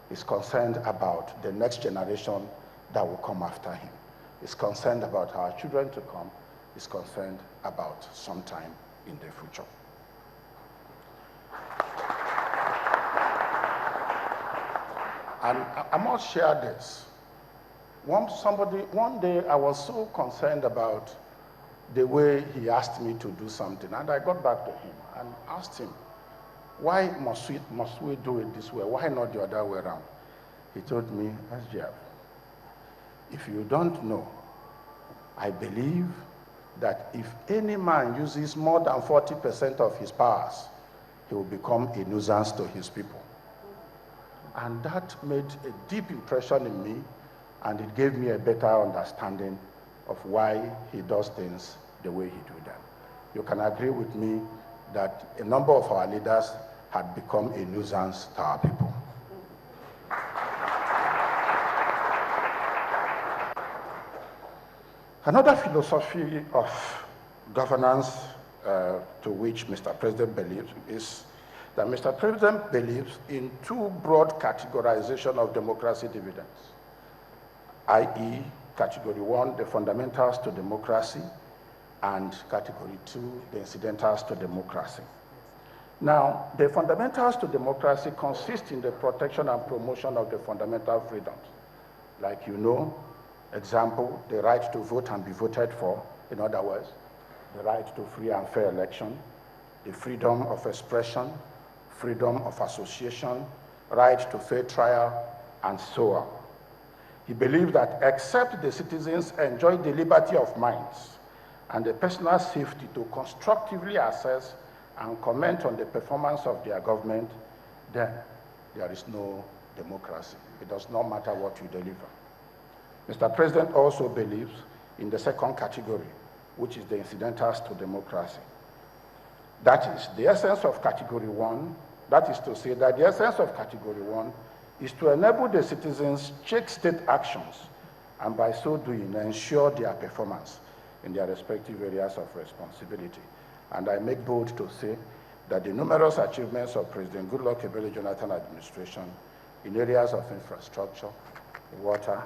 He's concerned about the next generation that will come after him. He's concerned about our children to come. He's concerned about sometime in the future. And I must share this. One day I was so concerned about the way he asked me to do something, and I got back to him and asked him, why must we do it this way? Why not the other way around? He told me, SGF, if you don't know, I believe that if any man uses more than 40% of his powers, he will become a nuisance to his people. And that made a deep impression in me, and it gave me a better understanding of why he does things the way he do them. You can agree with me that a number of our leaders had become a nuisance to our people. Another philosophy of governance to which Mr. President believes is that Mr. President believes in two broad categorization of democracy dividends, i.e., Category 1, the fundamentals to democracy, and Category 2, the incidentals to democracy. Now, the fundamentals to democracy consist in the protection and promotion of the fundamental freedoms. Like you know, example, the right to vote and be voted for, in other words, the right to free and fair election, the freedom of expression, freedom of association, right to fair trial, and so on. He believed that except the citizens enjoy the liberty of minds and the personal safety to constructively assess and comment on the performance of their government, then there is no democracy. It does not matter what you deliver. Mr. President also believes in the second category, which is the incidentals to democracy. That is the essence of Category 1. That is to say that the essence of Category 1 is to enable the citizens check state actions and by so doing ensure their performance in their respective areas of responsibility. And I make bold to say that the numerous achievements of President Goodluck Ebele Jonathan administration in areas of infrastructure, water,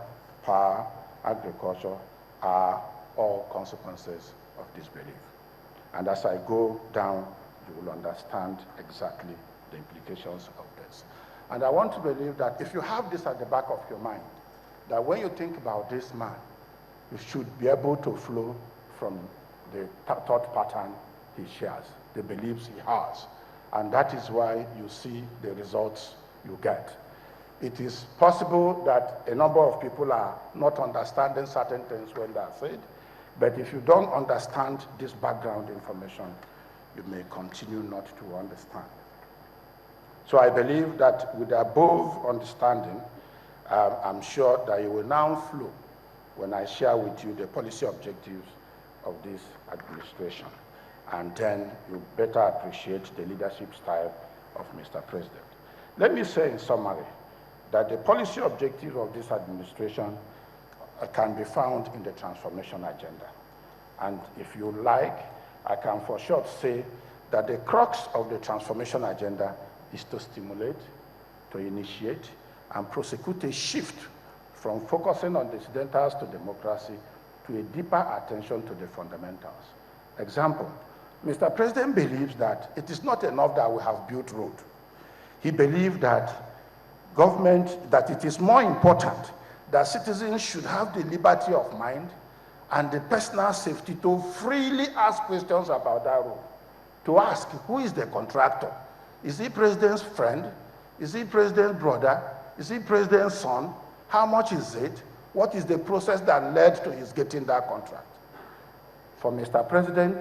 power, agriculture are all consequences of this belief. And as I go down, you will understand exactly the implications of this. And I want to believe that if you have this at the back of your mind, that when you think about this man, you should be able to flow from the thought pattern he shares, the beliefs he has. And that is why you see the results you get. It is possible that a number of people are not understanding certain things when they are said, but if you don't understand this background information, you may continue not to understand. So I believe that with the above understanding, I'm sure that you will now flow when I share with you the policy objectives of this administration. And then you better appreciate the leadership style of Mr. President. Let me say in summary that the policy objectives of this administration can be found in the transformation agenda. And if you like, I can for sure say that the crux of the transformation agenda is to stimulate, to initiate, and prosecute a shift from focusing on the incidentals to democracy to a deeper attention to the fundamentals. Example, Mr. President believes that it is not enough that we have built road. He believes that that it is more important that citizens should have the liberty of mind and the personal safety to freely ask questions about that road. To ask, who is the contractor? Is he president's friend? Is he president's brother? Is he president's son? How much is it? What is the process that led to his getting that contract? For Mr. President,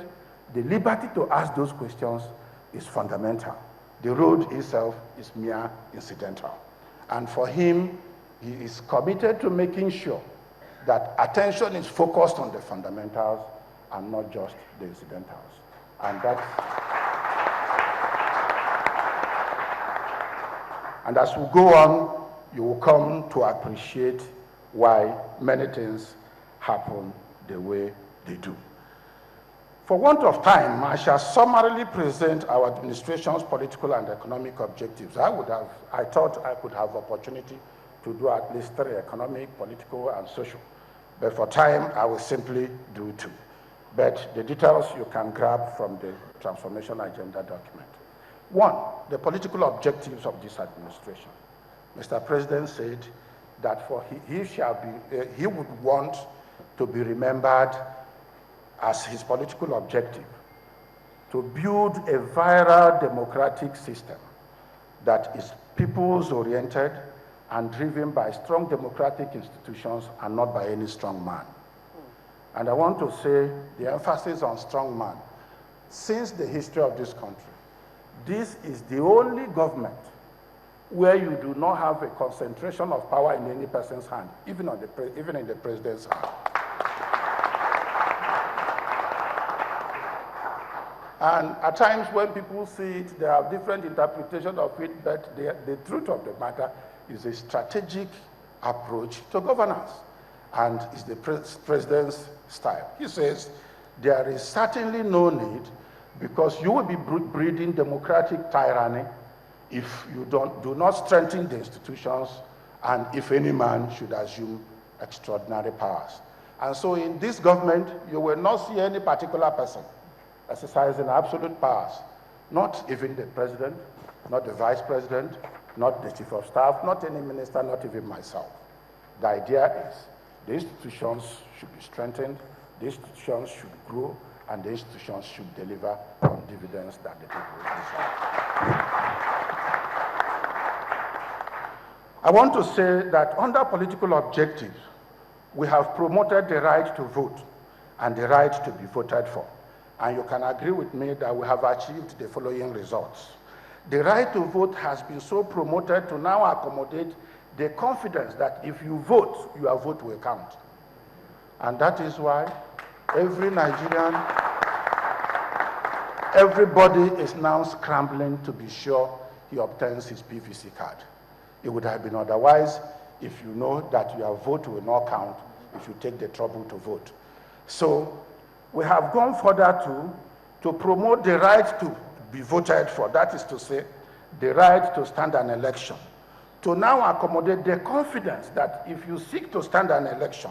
the liberty to ask those questions is fundamental. The road itself is mere incidental. And for him, he is committed to making sure that attention is focused on the fundamentals and not just the incidentals. And as we go on, you will come to appreciate why many things happen the way they do. For want of time, I shall summarily present our administration's political and economic objectives. I thought I could have opportunity to do at least 3: economic, political, and social. But for time, I will simply do 2. But the details you can grab from the transformation agenda document. 1, the political objectives of this administration. Mr. President said that he would want to be remembered as his political objective to build a viral democratic system that is peoples-oriented and driven by strong democratic institutions and not by any strong man. And I want to say the emphasis on strong man. Since the history of this country, this is the only government where you do not have a concentration of power in any person's hand, even in the president's hand. And at times when people see it, there are different interpretations of it, but the truth of the matter is a strategic approach to governance, and it's the president's style. He says, there is certainly no need, because you will be breeding democratic tyranny if you do not strengthen the institutions, and if any man should assume extraordinary powers. And so in this government, you will not see any particular person exercising absolute powers, not even the president, not the vice president, not the chief of staff, not any minister, not even myself. The idea is the institutions should be strengthened, the institutions should grow, and the institutions should deliver on dividends that the people deserve. I want to say that under political objectives, we have promoted the right to vote and the right to be voted for. And you can agree with me that we have achieved the following results. The right to vote has been so promoted to now accommodate the confidence that if you vote, your vote will count. And that is why every Nigerian, everybody is now scrambling to be sure he obtains his PVC card. It would have been otherwise if you know that your vote will not count if you take the trouble to vote. So we have gone further to promote the right to be voted for, that is to say, the right to stand an election, to now accommodate the confidence that if you seek to stand an election,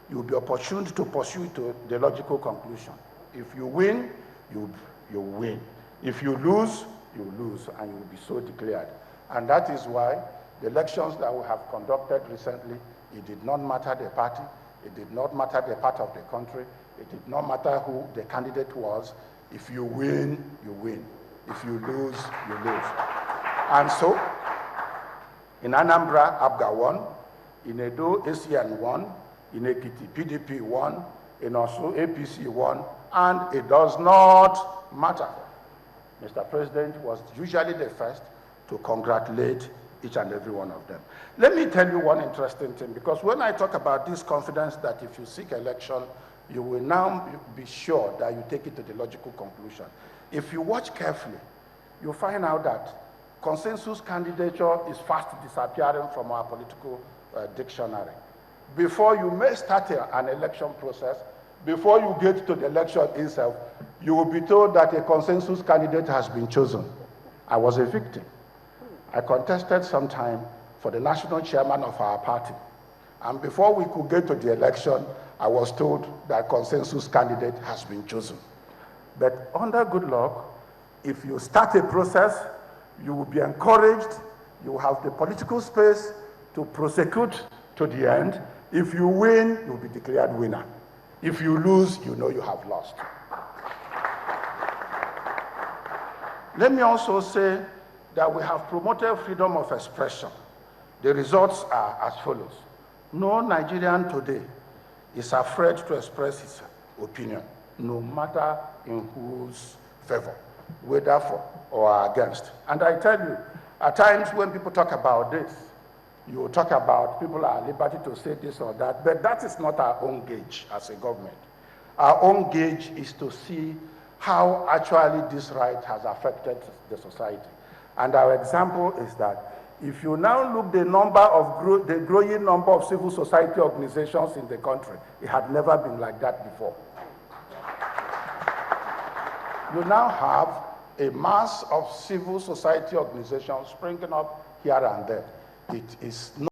you will be opportuned to pursue it to the logical conclusion. If you win, you win. If you lose, you lose, and you will be so declared. And that is why the elections that we have conducted recently, it did not matter the party, it did not matter the part of the country, it did not matter who the candidate was. If you win, you win. If you lose, you lose. And so, in Anambra, ABGA won. In Edo, ACN won. In Ekiti, PDP won. In Osun, APC won. And it does not matter. Mr. President was usually the first to congratulate each and every one of them. Let me tell you one interesting thing, because when I talk about this confidence that if you seek election, you will now be sure that you take it to the logical conclusion. If you watch carefully, you'll find out that consensus candidature is fast disappearing from our political dictionary. Before you may start an election process, before you get to the election itself, you will be told that a consensus candidate has been chosen. I was a victim. I contested sometime for the national chairman of our party. And before we could get to the election, I was told that consensus candidate has been chosen. But under good luck, if you start a process, you will be encouraged, you will have the political space to prosecute to the end. If you win, you'll be declared winner. If you lose, you know you have lost. Let me also say that we have promoted freedom of expression. The results are as follows. No Nigerian today is afraid to express his opinion, no matter in whose favor, whether for or against. And I tell you, at times when people talk about this, you will talk about people are at liberty to say this or that, but that is not our own gauge as a government. Our own gauge is to see how actually this right has affected the society. And our example is that if you now look the growing number of civil society organizations in the country, it had never been like that before. you now have a mass of civil society organizations springing up here and there. It is not